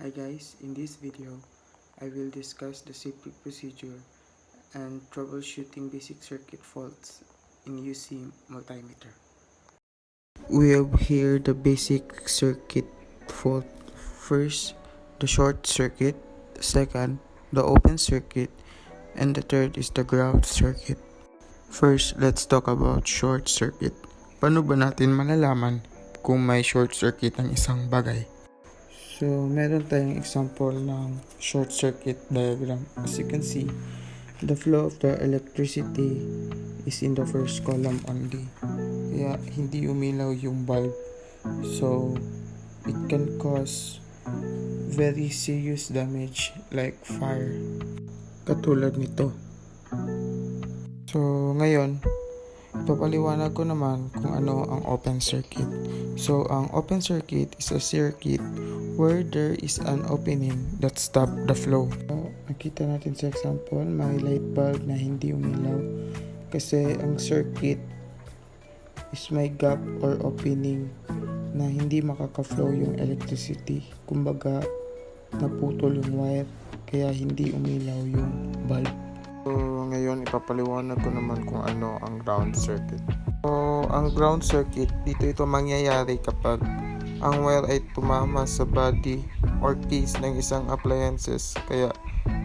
Hi guys, in this video, I will discuss the safety procedure and troubleshooting basic circuit faults in using multimeter. We have here the basic circuit fault. First, the short circuit. Second, the open circuit. And the third is the ground circuit. First, let's talk about short circuit. Paano ba natin malalaman kung may short circuit ang isang bagay? So, meron tayong example ng short circuit diagram. As you can see, the flow of the electricity is in the first column only. Kaya hindi umilaw yung bulb. So, it can cause very serious damage like fire. Katulad nito. So, ngayon, ipapaliwanag ko naman kung ano ang open circuit. So, ang open circuit is a circuit where there is an opening that stop the flow. So, nakita natin sa example, may light bulb na hindi umilaw kasi ang circuit is may gap or opening na hindi makaka-flow yung electricity. Kumbaga, naputol yung wire kaya hindi umilaw yung bulb. So, ngayon ipapaliwanag ko naman kung ano ang ground circuit. So, ang ground circuit, dito ito mangyayari kapag ang wire ay tumama sa body or case ng isang appliances. Kaya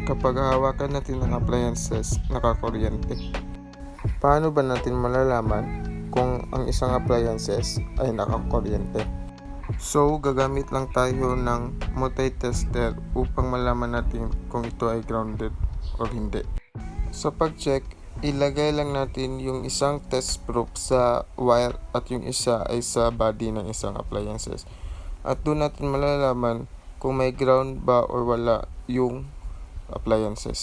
kapag hawakan natin ng appliances, nakakuryente. Paano ba natin malalaman kung ang isang appliances ay nakakuryente? So, gagamit lang tayo ng multi-tester upang malaman natin kung ito ay grounded or hindi. Sa pag-check, ilagay lang natin yung isang test probe sa wire at yung isa ay sa body ng isang appliances. At doon natin malalaman kung may ground ba or wala yung appliances.